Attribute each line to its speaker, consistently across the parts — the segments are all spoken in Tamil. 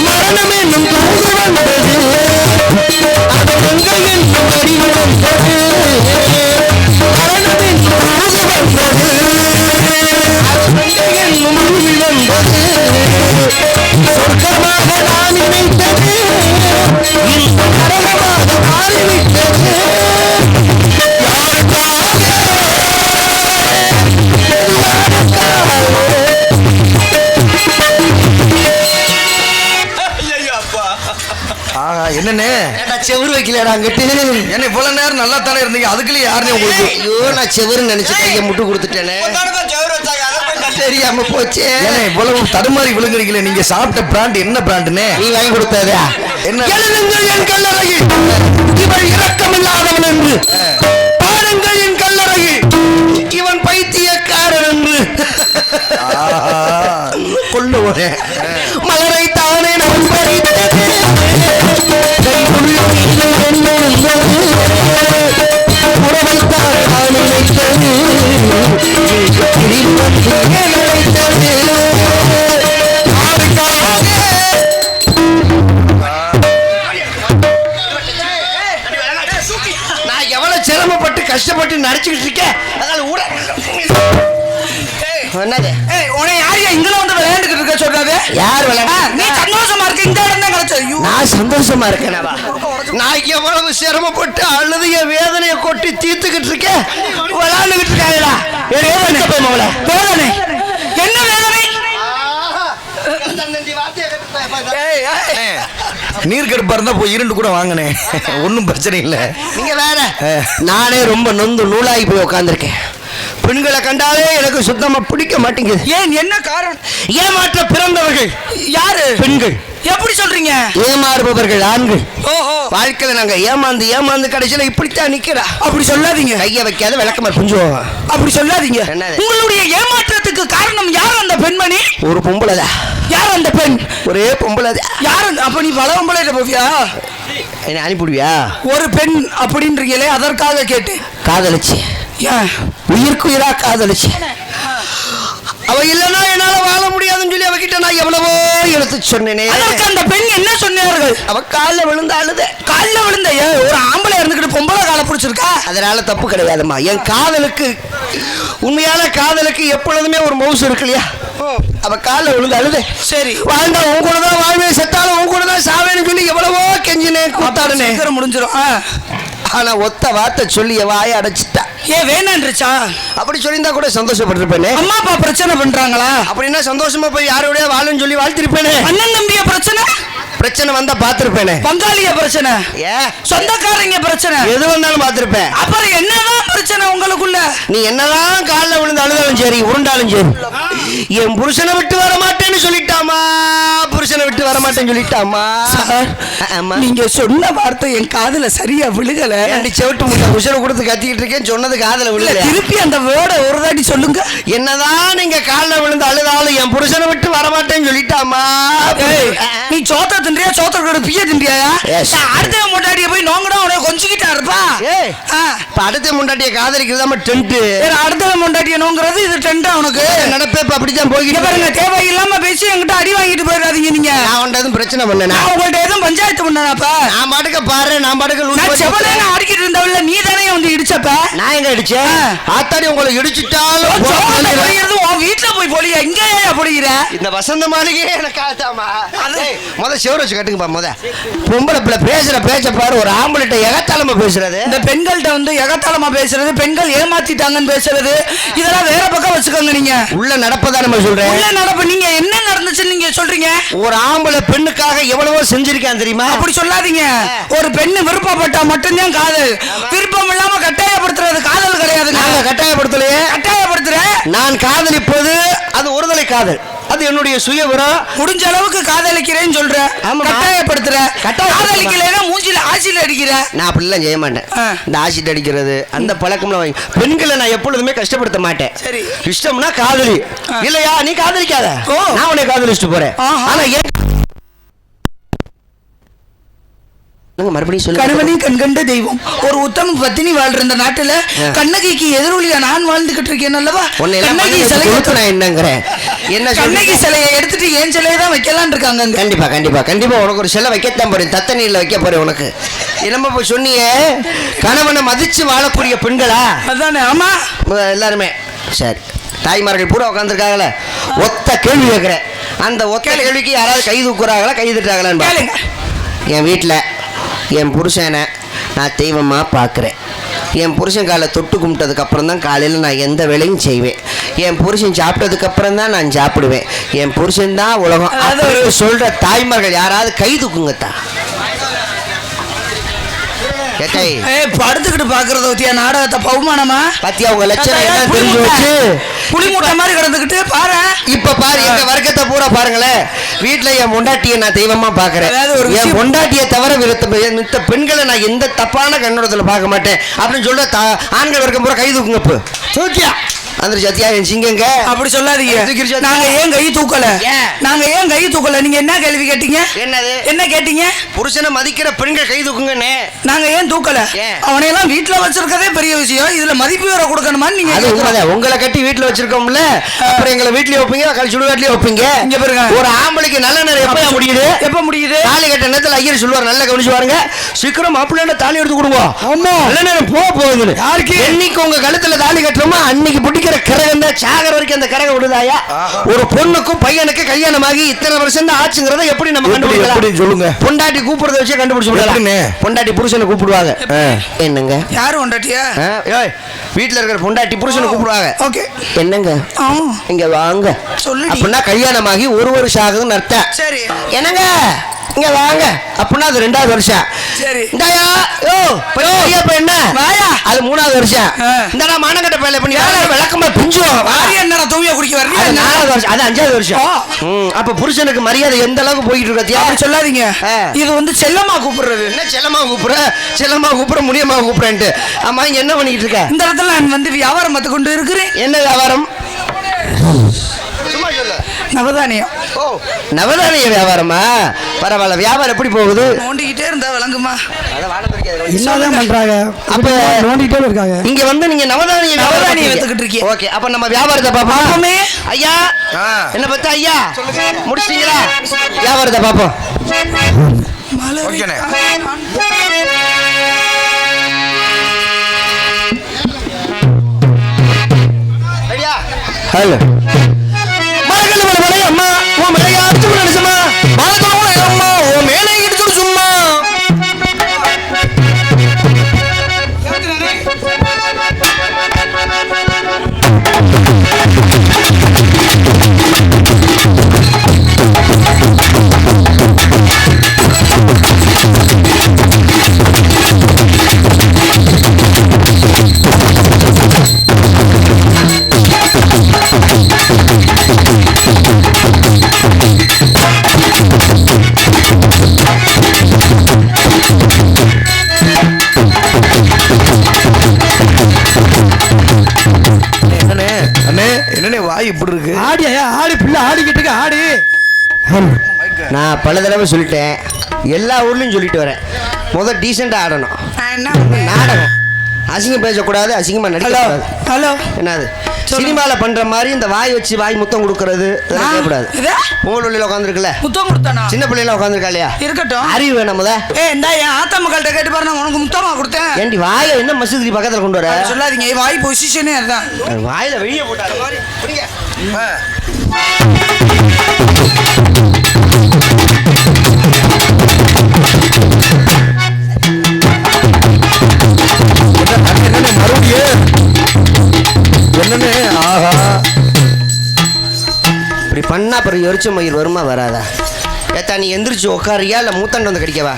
Speaker 1: மரணம் என்னும் தூது வந்தது, அது கங்கை என்னும் வடிவு வந்தது. மரணம் என்னும் தூது வந்தது, அது கங்கை என்னும் வடிவு வந்தது. சொர்க்கமாக நான் நினைத்தது இந்த நரகமாக மாறிவிட்டது.
Speaker 2: என்னன்னு
Speaker 1: செவுரு வைக்கலடா அங்கிட்டு.
Speaker 2: என்ன இவ்வளவு நேரம் நல்லா தானே இருந்தீங்க, அதுக்குள்ளே யாருன்னு உங்களுக்கு?
Speaker 1: ஐயோ நான் செவுரு நினைச்சு கையை முட்டு கொடுத்துட்டேனே, தெரியாம போச்சு.
Speaker 2: இவ்வளவு தடுமாறி விழுங்குறீங்களே, நீங்க சாப்பிட்ட பிராண்ட் என்ன பிராண்டுன்னு?
Speaker 1: நீ வாங்கி கொடுத்ததா?
Speaker 2: என்ன?
Speaker 1: எழுதுங்கள் என் கல்லறையில் இவன் இரக்கமில்லாதவன் என்று, பாருங்கள் என் கல்லறையில் இவன் பைத்தியக்காரன் என்று. கொள்ளுவோனே மலரை தானே நான் பறித்தது, உறவைத்தான் நான் நினைத்தது, நான் எவ்வளவு சிரமப்பட்டு கஷ்டப்பட்டு நடிச்சுக்கிட்டு இருக்கேன். அதனால ஊட என்னது?
Speaker 2: உன்னை யாரையா இங்க வந்து விளையாண்டுக்கிட்டு இருக்க சொல்றாரு?
Speaker 1: யார் விளையாட?
Speaker 2: நீ சந்தோஷமா இருக்க, இந்த இடம் தான் கிடைச்ச.
Speaker 1: நான் சந்தோஷமா இருக்கேனவா? நான் எவ்வளவு சிரமப்பட்டு அழுது என் வேதனையை கொட்டி தீர்த்துக்கிட்டு இருக்கேன், விளையாண்டுகிட்டு இருக்காங்களா? வேதனை
Speaker 2: என்ன வேதனை? நீர் கடுப்பா இருந்தா போய் இரண்டு கூட வாங்கினேன், ஒன்னும் பிரச்சனை இல்லை.
Speaker 1: நீங்க வேற, நானே ரொம்ப நொந்து நூலாகி போய் உட்காந்துருக்கேன். பெண்களை கண்டாலே எனக்கு சுத்தமா பிடிக்க மாட்டேங்குது.
Speaker 2: ஏன், என்ன காரணம்?
Speaker 1: ஏமாற்ற பிறந்தவர்கள்
Speaker 2: யாரு?
Speaker 1: பெண்கள்.
Speaker 2: எப்படி சொல்றீங்க?
Speaker 1: ஏமாறுபவர்கள் ஆண்கள்.
Speaker 2: ஓஹோ,
Speaker 1: வாழ்க்கையில நாங்க ஏமாந்து ஏமாந்து கடைசியில இப்படித்தான் நிக்கிறா.
Speaker 2: அப்படி சொல்லாதீங்க.
Speaker 1: கைய வைக்காத விளக்கமா புரிஞ்சுவோம்.
Speaker 2: அப்படி சொல்லாதீங்க.
Speaker 1: என்னது?
Speaker 2: உங்களுடைய ஏமாற்றத்துக்கு காரணம் யார்? அந்த பெண்மணி
Speaker 1: ஒரு பொம்பளைதான்.
Speaker 2: யார் அந்த பெண்?
Speaker 1: ஒரே பொம்பளைதான்.
Speaker 2: யார்? அப்ப நீ பல பொம்பளை போவியா?
Speaker 1: என்ன அனுப்பிடுவியா?
Speaker 2: ஒரு பெண் அப்படின்றீங்களே, அதற்காக கேட்டேன்.
Speaker 1: காதலிச்சு, உயிருக்கு உயிரா காதலிச்சு. அவ இல்லைன்னா என்னால வாழ முடியாதுன்னு சொல்லி அவகிட்ட நான் எவ்வளவோ எடுத்து சொன்னேனே.
Speaker 2: அதற்கு அந்த பெண் என்ன சொன்னார்கள்?
Speaker 1: அவ காலில் விழுந்து அழுத.
Speaker 2: காலில் விழுந்த? ஒரு ஆம்பளை இருந்துக்கிட்டு பொம்பளை காலை பிடிச்சிருக்கா?
Speaker 1: அதனால தப்பு கிடையாதுமா. என் காதலுக்கு, உண்மையான காதலுக்கு எப்பொழுதுமே ஒரு மவுசு இருக்கு இல்லையா? அவ காலில் விழுந்து அழுத.
Speaker 2: சரி,
Speaker 1: வாழ்ந்தா உன் கூட தான் வாழ்வே, செத்தாலும் உன் கூட தான் சாவேன்னு சொல்லி எவ்வளவோ கெஞ்சினேன், கூத்தாடுனே.
Speaker 2: முடிஞ்சிடும்.
Speaker 1: ஆனா ஒத்த வார்த்தை சொல்லி வாயை அடைச்சிட்டா.
Speaker 2: ஏன் வேணான்றுச்சா?
Speaker 1: அப்படி சொல்லியிருந்தா கூட சந்தோஷப்பட்டிருப்பேனே.
Speaker 2: அம்மா அப்பா பிரச்சனை பண்றாங்களா?
Speaker 1: அப்படின்னா சந்தோஷமா போய் யாரோட வாழுன்னு சொல்லி வாழ்த்திருப்பேனே.
Speaker 2: அண்ணன் தம்பிய பிரச்சனை,
Speaker 1: பிரச்சனை வந்தா பாத்திருப்பேனே.
Speaker 2: பங்காளிய பிரச்சனை, சொந்தக்காரங்க பிரச்சனை,
Speaker 1: எது வந்தாலும் பாத்திருப்பேன்.
Speaker 2: அப்புறம் என்னதான் பிரச்சனை உங்களுக்குள்ள?
Speaker 1: நீ என்னதான் காலில் விழுந்து அழுதாலும் சரி, உருண்டாலும் சரி, என் புருஷனை விட்டு வர மாட்டேன்னு சொல்லிட்டாமா, புருஷனை விட்டு வர மாட்டேன்னு சொல்லிட்டாமா.
Speaker 2: சார், நீங்க சொன்ன வார்த்தை என் காதுல சரியா விழுகல.
Speaker 1: செவிட்டு முட்டை புருஷனை கொடுத்து கத்திக்கிட்டு இருக்கேன், சொன்னது காதுல விழுகல.
Speaker 2: திருப்பி அந்த வேர்டை ஒரு தாட்டி சொல்லுங்க.
Speaker 1: என்னதான் நீங்க காலில் விழுந்து அழுதாலும் என் புருஷனை விட்டு வர மாட்டேன்னு சொல்லிட்டாமா.
Speaker 2: நீ சோத்த தின்றியா, சோத்தோட பிய தின்றியா? அடுத்த முன்னாடியே போய் நோங்கடா உனக்கு கொஞ்சிக்கிட்டா இருப்பா.
Speaker 1: அடுத்த முன்னாடியே காதலிக்கிறதாம டென்ட்.
Speaker 2: அடுத்த முன்னாடியே நோங்கிறது இது டென்ட். உனக்கு
Speaker 1: நடப்பே அப்படித்தான் போய்கிட்டு
Speaker 2: பாருங்க. தேவையில்லாம பேசி என்கிட்ட அடி வாங்கிட்டு போயிடாதீங்க. நீங்க
Speaker 1: நான் உன்ட்ட எதுவும் பிரச்சனை பண்ணேன்?
Speaker 2: நான் உங்கள்ட்ட எதுவும் பஞ்சாயத்து பண்ணாப்பா?
Speaker 1: நான் பாட்டுக்க பாரு, நான் பாட்டுக்க
Speaker 2: செவனே அடிக்கிட்டு இருந்தவள்ள நீ தானே வந்து இடிச்சப்ப.
Speaker 1: நான் எங்க இடிச்சேன்? ஆத்தாடி உங்களை இடிச்சுட்டாலும்
Speaker 2: உன் வீட்டுல போய் போலியா? இங்க போடுகிற
Speaker 1: இந்த வசந்த மாளிகை எனக்கு ஆத்தாமா. முத செவரு வச்சு கட்டுங்கப்பா. முத பொம்பளை பிள்ளை பேசுற பேச்ச பாரு. ஒரு ஆம்பளைட்ட எகத்தாளமா பேசுறது,
Speaker 2: இந்த பெண்கள்கிட்ட வந்து எகத்தாளமா பேசுறது, பெண்கள் ஏமாத்திட்டாங்கன்னு பேசுறது, இதெல்லாம் வேற பக்கம் வச்சுக்கோங்க. நீங்க உள்ள
Speaker 1: நடப்பதான் நம்ம சொல்றேன்.
Speaker 2: உள்ள நடப்பு. நீங்க என்ன நடந்துச்சுன்னு நீங்க சொல்றீங்க?
Speaker 1: ஒரு ஆம்பளை பெண்ணுக்காக எவ்வளவோ செஞ்சிருக்கான் தெரியுமா?
Speaker 2: அப்படி சொல்லாதீங்க. ஒரு பெண்ணு விருப்பப்பட்டா மட்டும்தான் காதல். விருப்பம் இல்லாம கட்டாயப்படுத்துறது காதல் கிடையாது.
Speaker 1: நாங்க கட்டாயப்படுத்தலையே.
Speaker 2: கட்டாயப்படுத்துறேன்.
Speaker 1: நான் காதலிப்பது அது ஒருதலை காதல். அது என்னுடைய சுயவிரம்.
Speaker 2: முடிஞ்ச அளவுக்கு காதலிக்கிறேன்னு சொல்றேன். கட்டாயப்படுத்துற. காதலிக்கலைன்னா மூஞ்சில ஆசிட் அடிக்கிற. நான்
Speaker 1: அப்படிலாம் செய்ய மாட்டேன். இந்த ஆசிட் அடிக்கிறது அந்த பழக்கம்லாம் பெண்களை நான் எப்பொழுதுமே கஷ்டப்படுத்த மாட்டேன். சரி, இஷ்டம்னா காதலி. இல்லையா நீ காதலிக்காத, நான் உன்னை காதலிச்சுட்டு போறேன். ஆனா மறுபடியும் சொல்லு.
Speaker 2: கணவனே கண்கண்ட தெய்வம். ஒரு உத்தம பத்தினி வாழ்ற இந்த நாட்டுல கண்ணகிக்கு எதிரொலியா நான் வாழ்ந்துகிட்டு இருக்கேன் அல்லவா? கண்ணகி சிலையை
Speaker 1: என்னங்கிறேன் என்ன
Speaker 2: கண்ணகி சிலையை எடுத்துட்டு ஏன் சிலையை தான் வைக்கலான் இருக்காங்க.
Speaker 1: கண்டிப்பா கண்டிப்பா கண்டிப்பா உனக்கு ஒரு சிலை வைக்கத்தான் போறேன். தத்தனியில் வைக்க போறேன் உனக்கு. என்னமா போய் சொன்னீங்க? கணவனை மதிச்சு வாழக்கூடிய பெண்களா?
Speaker 2: அதானே. ஆமா
Speaker 1: எல்லாருமே சரி. தாய்மார்கள் பூரா உட்காந்துருக்காங்களே. ஒத்த கேள்வி கேட்கிறேன். அந்த ஒத்த கேள்விக்கு யாராவது கை தூக்குறாங்களா கை தட்டுறாங்களான்னு என் வீட்டில் என் புருஷனை நான் தெய்வமாக பார்க்குறேன். என் புருஷன் காலை தொட்டு கும்பிட்டதுக்கப்புறம் தான் காலையில் நான் எந்த வேலையும் செய்வேன். என் புருஷன் சாப்பிட்டதுக்கப்புறம் தான் நான் சாப்பிடுவேன். என் புருஷன் தான் உலகம். அதை சொல்கிற தாய்மார்கள் யாராவது கை தூக்குங்கத்தா.
Speaker 2: படுத்துக்கிட்டு பாக்குறத பத்தியா நாடகத்தை பகுமானமா
Speaker 1: பத்தியா உங்க லட்சணம் என்ன தெரிஞ்சு வச்சு
Speaker 2: புளிமூட்டை மாதிரி கிடந்துக்கிட்டு பாரு.
Speaker 1: இப்ப பாரு எங்க வர்க்கத்தை பூரா பாருங்களேன். வீட்டுல என் பொண்டாட்டியை நான் தெய்வமா பாக்குறேன். என் பொண்டாட்டியை தவிர மித்த பெண்களை நான் எந்த தப்பான கண்ணோட்டத்துல பார்க்க மாட்டேன் அப்படின்னு சொல்ற ஆண்கள் வர்க்கம் பூரா கை தூக்குங்க. இப்போ சோக்கியா அந்த சத்தியா என் சிங்கங்க
Speaker 2: அப்படி சொல்லாதீங்க. நாங்க ஏன் கை தூக்கல? நாங்க ஏன் கை தூக்கல? நீங்க என்ன கேள்வி கேட்டீங்க?
Speaker 1: என்னது
Speaker 2: என்ன கேட்டீங்க?
Speaker 1: புருஷனை மதிக்கிற பெண்கள் கை தூக்குங்கன்னு.
Speaker 2: நாங்க ஏன் தூக்கல? அவனையெல்லாம் வீட்டுல வச்சிருக்கதே பெரிய விஷயம். இதுல மதிப்பு வேற கொடுக்கணுமா? நீங்க
Speaker 1: உங்களை கட்டி வீட்டுல வச்சிருக்கோம்ல, அப்புறம் எங்களை வீட்லயே வைப்பீங்க, சுடுகாட்லயே வைப்பீங்க. இங்க பாருங்க, ஒரு ஆம்பளைக்கு நல்ல நேரம் எப்ப முடியுது? எப்ப முடியுது? தாலி கட்ட நேரத்துல ஐயர் சொல்லுவார், நல்லா கவனிச்சு பாருங்க. சீக்கிரம் மாப்பிள்ளை தாலி எடுத்து கொடுங்க. ஆமா, நல்ல நேரம் போகுது. யாருக்கு? என்னைக்கு உங்க கழுத்துல தாலி கட்டுறோமோ அன்னைக்கு பிடிக்கிற கிரகம் தான் சாகர வரைக்கும் அந்த கிரகம் விடுதாயா? ஒரு பொண்ணுக்கும் பையனுக்கு கல்யாணமாகி இத்தனை வருஷம் தான் ஆச்சுங்கிறத எப்படி நம்ம கண்டுபிடிக்கலாம்? சொல்லுங்க. பொண்டாட்டி கூப்பிடுறத வச்சே கண்டுபிடிச்சு விடலாம். பொண்டாட்டி புருஷனை கூப்பிடுவாங்க. என்னங்க யாரு பொண்டாட்டியா? வீட்டுல இருக்கிற பொண்டாட்டி புருஷனை கூப்பிடுவாங்க. ஓகே, என்னங்க இங்க வாங்க சொல்லு. அப்படின்னா கல்யாணமாகி ஒரு வருஷம் ஆகுதுன்னு அர்த்தம். சரி, என்னங்க இங்க வாங்க அப்படின்னா அது 2வது வருஷம். சரி, இந்தாயா யோ பெரிய என்ன வாயா, அது 3வது வருஷம். இந்தடா மானங்கட்ட பையல பண்ணி விளக்கமா பிஞ்சுவோம். வாரியா என்னடா தூவியா குடிக்க வரீங்க? அது 4வது வருஷம், அது 5வது வருஷம். அப்ப புருஷனுக்கு மரியாதை எந்த அளவுக்கு போயிட்டு இருக்கத்தியா? அப்படி சொல்லாதீங்க. இது வந்து செல்லமா கூப்பிடுறது. என்ன செல்லமா கூப்பிடுற? செல்லமா கூப்பிடுற, முடியமா கூப்பிடுறேன்ட்டு. ஆமா, இங்க என்ன பண்ணிட்டு இருக்க? இந்த இடத்துல நான் வந்து வியாபாரம் பார்த்து கொண்டு இருக்கிறேன். என்ன வியாபாரம்? நவதானியம். ஓ, நவதானிய வியாபாரமா? பரவாயில்ல. வியாபாரம் எப்படி போகுது? நோண்டிக்கிட்டே இருந்தா விளங்குமா? என்னதான் பண்றாங்க? அப்ப நோண்டிட்டே இருக்காங்க. இங்க வந்து நீங்க நவதானியம் வித்துக்கிட்டு இருக்கீங்க. ஓகே, அப்ப நம்ம வியாபாரத்தை பாப்போம். ஐயா, என்ன பத்தி ஐயா முடிச்சிட்டீங்களா? வியாபாரத்தை பாப்போம். ஹலோ, அம்மா உன் மேலே அடிச்சு நினைச்சமா அம்மா உன் மேலே இடிச்சு சும்மா. என்னன்னே வாய் இப்படி இருக்கு? ஆடியா ஆடு பிள்ளை ஆடிக்கிட்டு ஆடு. நான் பல தடவை சொல்லிட்டேன், எல்லா ஊர்லயும் சொல்லிட்டு வரேன், முதல் டீசெண்டா ஆடணும். நாடகம் அசிங்கம் பேசக்கூடாது, அசிங்கமா நடிக்கக்கூடாது. ஹலோ, என்னது சினிமால பண்ற மாதிரி இந்த வாய் வச்சு வாய் முத்தம் கொடுக்கறது கேட்கக்கூடாது. உங்களுள்ள உட்காந்துருக்குல்ல முத்தம் கொடுத்தானா? சின்ன பிள்ளைல உட்காந்துருக்கா இல்லையா? இருக்கட்டும், அறிவு வேணும். முத இந்த என் ஆத்தா மக்கள்கிட்ட கேட்டு பாருங்க, உனக்கு முத்தமா கொடுத்தேன். ஏண்டி வாயை என்ன மசூதி பக்கத்துல கொண்டு வர சொல்லாதீங்க. வாய் பொசிஷனே அதுதான். வாயில வெளியே போட்டாரு மாதிரி. என்னன்னு ஆஹா, இப்படி பண்ணா அப்புறம் எரிச்ச மயிர் வருமா வராதா? ஏத்தா நீ எந்திரிச்சு உட்காரியா இல்ல மூத்தாண்டு வந்து கடிக்கவா?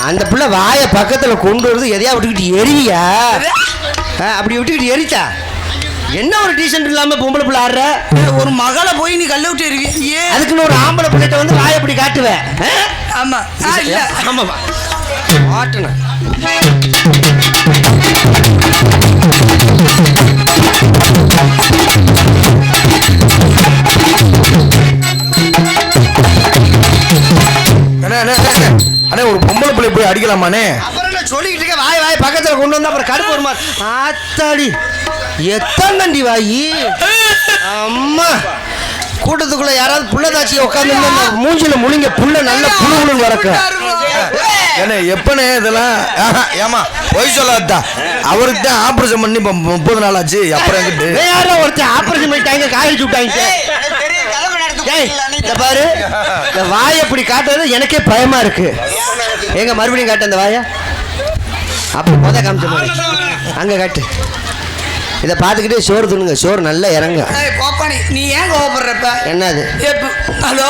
Speaker 1: அந்த பிள்ளை வாய பக்கத்துல கொண்டு வருது, எதையா விட்டுக்கிட்டு எரிவியா? அப்படி விட்டுக்கிட்டு எரிச்சா என்ன ஒரு டீசென்ட் இல்லாம பொம்பளை பிள்ளை ஆடுற? ஒரு மகளை போய் நீ கல்ல விட்டு எரிவியே, அதுக்குன்னு ஒரு ஆம்பளை பிள்ளைகிட்ட வந்து வாய அப்படி காட்டுவேன். ஆமா ஆமாவா ஆட்டுன
Speaker 3: போய் அடிக்கலாமானே?
Speaker 1: அப்புறம் என்ன சொல்லிக்கிட்டு இருக்க, வாய் வாய் பக்கத்துல கொண்டு வந்தா அப்புறம் கடுப்பு வருமா? ஆத்தாடி எத்தனை வாயி அம்மா. கூட்டத்துக்குள்ள யாராவது புள்ளதாச்சி உட்காந்து மூஞ்சில முழுங்க புள்ள நல்ல புழு வரக்க.
Speaker 3: என்ன எப்பனே இதெல்லாம்? ஏமா பொய் சொல்லாதா? அவருக்கு தான் ஆபரேஷன் பண்ணி 30 நாள் ஆச்சு. அப்புறம் எங்கிட்டு
Speaker 1: யாரோ ஒருத்தர் ஆபரேஷன் பண்ணிட்டாங்க, காயடிச்சு விட்டாங்க. இந்த பாரு, இந்த வாயை இப்படி காட்டுறது எனக்கே பயமா இருக்கு. எங்க மறுபடியும் காட்டு அந்த வாயை. அப்படி முத காமிச்ச மாதிரி அங்க காட்டு. இதை பார்த்துக்கிட்டே சோறு துணுங்க, சோறு நல்லா இறங்க.
Speaker 2: நீ ஏன் கோவப்படுறப்ப?
Speaker 1: என்னது?
Speaker 2: ஹலோ,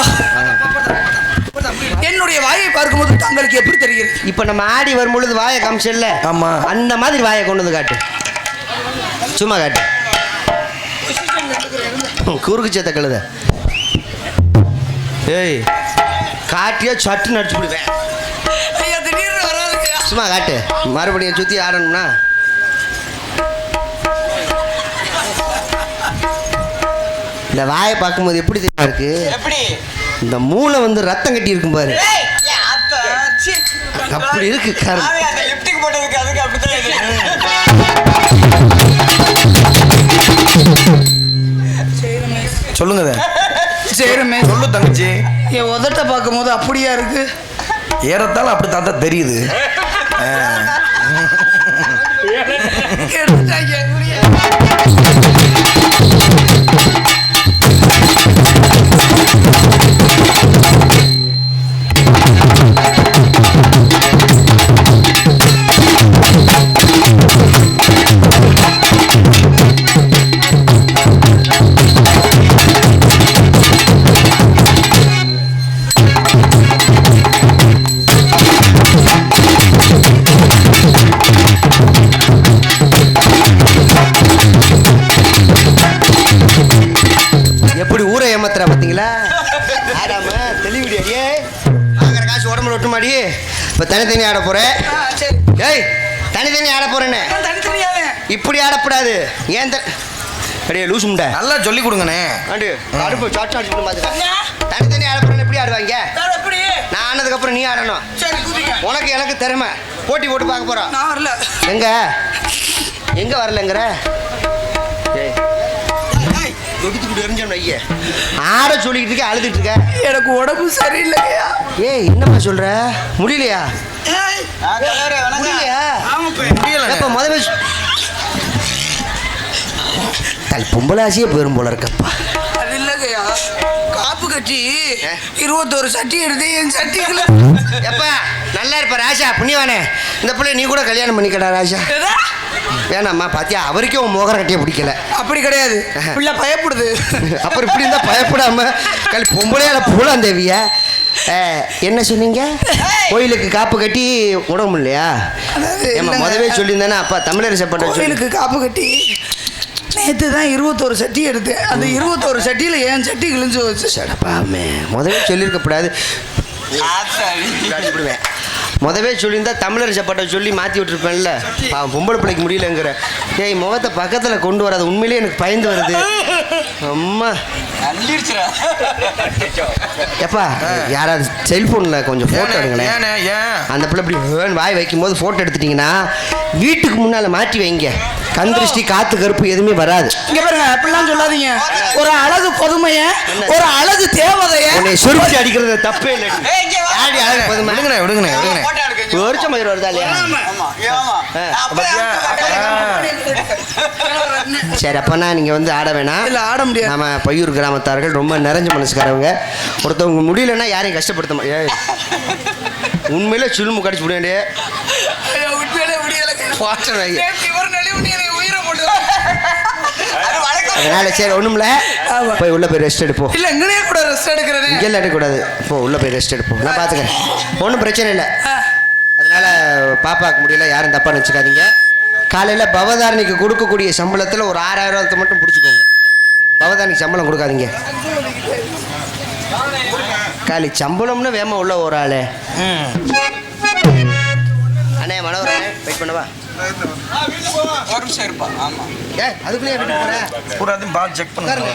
Speaker 2: என்னுடைய வாயை பார்க்கும்போது தங்களுக்கு எப்படி தெரியுது?
Speaker 1: இப்ப நம்ம ஆடி வரும்பொழுது வாயை காமிச்சல,
Speaker 3: ஆமா,
Speaker 1: அந்த மாதிரி வாயை கொண்டு வந்து காட்டு. சும்மா காட்டு. குறுக்கு சேத்த கழுத. ஏய், காட்டியா சட்டு நடிச்சு விடுவேன். சும்மா காட்டு. மறுபடியும் சுத்தி ஆடணும்னா இந்த வாயை பார்க்கும்போது எப்படி தெரியுமா இருக்கு? இந்த மூளை வந்து ரத்தம் கட்டி இருக்கும் பாரு, அப்படி இருக்கு.
Speaker 3: சொல்லுங்க.
Speaker 2: சேருமே
Speaker 3: சொல்லு தங்கச்சி.
Speaker 2: என் உதட்ட பார்க்கும்போது அப்படியா இருக்கு?
Speaker 3: ஏறத்தாலும் அப்படி தாத்தா தெரியுது.
Speaker 1: எப்படி ஊரை ஏமாத்துறா பாத்தீங்களா? ஆடாம தெளிவிடியே வாங்குற காசு உடம்புல ஒட்டு மாடி. இப்ப தனித்தனி ஆட போறேன். ஏய், தனித்தனி ஆட போறேன்னு இப்படி ஆடப்படாது. ஏன் அடியே லூசு முண்டை,
Speaker 3: நல்லா சொல்லி கொடுங்கண்ணே.
Speaker 1: ஆண்டு அடுப்பு சாட் அடிச்சு பாத்துக்க. தனித்தனி ஆட போறேன்னு எப்படி ஆடுவாங்க? நான் ஆனதுக்கு அப்புறம் நீ ஆடணும். உனக்கு எனக்கு திறமை, போட்டி போட்டு பார்க்க போறோம். எங்க எங்க வரலங்கிற? ஆட சொல்லிக்கிட்டு இருக்க, அழுதுட்டு இருக்க.
Speaker 2: எனக்கு உடம்பு சரியில்லையா?
Speaker 1: ஏய், என்னம்மா சொல்ற? முடியலையா? முடியலையா? எப்ப முதல்ல பொம்பளாசியே போயிரும் போல இருக்கப்பா.
Speaker 2: அது இல்லையா, காப்பு கட்டி 21 சட்டி எடுத்து என் சட்டிக்குள்ள.
Speaker 1: எப்பா நல்லா இருப்ப ராஜா, புண்ணியவானே. இந்த பிள்ளை நீ கூட கல்யாணம் பண்ணிக்கடா ராஜா. வேணாம்மா, பாத்தியா அவருக்கே உன் மோகர கட்டிய பிடிக்கல.
Speaker 2: அப்படி கிடையாது, பிள்ளை பயப்படுது. அப்புறம்
Speaker 1: இப்படி இருந்தா பயப்படாம பொம்பளையால பூலாம் தேவிய. என்ன சொன்னீங்க? கோயிலுக்கு காப்பு கட்டி உடம்பு இல்லையா? முதவே சொல்லியிருந்தேன்னா அப்பா தமிழரச பட்ட
Speaker 2: கோயிலுக்கு காப்பு கட்டி நேற்று தான் 21 சட்டி எடுத்து, அந்த 21 சட்டியில் என் சட்டி கிழிஞ்சு வச்சு.
Speaker 1: சடப்பாமே, முதவே சொல்லியிருக்கப்படாது. முதவே சொல்லியிருந்தா தமிழர் சப்பாட்டை சொல்லி மாற்றி விட்டுருப்பேன்ல. பொம்பளை பிள்ளைக்கு முடியலங்கிற. ஏய், முகத்தை பக்கத்தில் கொண்டு வராது. உண்மையிலே எனக்கு பயந்து வருது. அம்மா எப்பா, யாராவது செல்ஃபோனில் கொஞ்சம் ஃபோட்டோ எடுங்களேன். அந்த பிள்ளை இப்படி வாய் வைக்கும் போது ஃபோட்டோ எடுத்துட்டிங்கன்னா வீட்டுக்கு முன்னால் மாட்டி வைங்க. கந்திருஷ்டி, காத்து, கருப்பு எதுவுமே வராது.
Speaker 2: இங்க பாருங்க, அப்படிலாம் சொல்லாதீங்க. ஒரு அழகு பொதுமைய, ஒரு அழகு தேவதைய
Speaker 1: சுருக்கி அடிக்கிறது தப்பே இல்லை. அழகு பொதுமை
Speaker 3: விடுங்கண்ணே, விடுங்கண்ணே, விடுங்கண்ணே.
Speaker 1: வருஷம் மயிர் வருதா இல்லையா? சரி, அப்பனா நீங்க வந்து ஆட வேணாம்.
Speaker 2: இல்ல, ஆட முடியாது.
Speaker 1: நம்ம பையூர் கிராமத்தார்கள் ரொம்ப நிறைஞ்ச மனசுக்காரவங்க. ஒருத்தவங்க முடியலன்னா யாரையும் கஷ்டப்படுத்த மாட்டேன். உண்மையில சுல்மு கடிச்சு விட வேண்டிய அதனால சரி, ஒண்ணுமில்ல, போய் உள்ள போய் ரெஸ்ட் எடுப்போம்.
Speaker 2: இல்ல, இங்கனே கூட ரெஸ்ட் எடுக்கிறேன்.
Speaker 1: இங்க எடுக்க கூடாது, போ உள்ள போய் ரெஸ்ட் எடுப்போம். நான் பாத்துக்கிறேன், ஒன்றும் பிரச்சனை இல்லை. அதனால பாப்பாக்கு முடியல, யாரும் தப்பா நினைச்சுக்காதீங்க. காலையில பவதாரணிக்கு கொடுக்கக்கூடிய சம்பளத்துல ஒரு 6000 மட்டும் பிடிச்சிக்கோங்க. பவதாரணிக்கு சம்பளம் கொடுக்காதீங்க. காலி சம்பளம்னு வேமா உள்ள ஒரு ஆளு. அண்ணே, மனோரே வெயிட் பண்ணவா?
Speaker 2: ஒரு நிமிஷம் இருப்பா. ஆமா,
Speaker 1: அதுக்குள்ளே
Speaker 3: பூராத்தையும் பால் செக் பண்ணுங்க.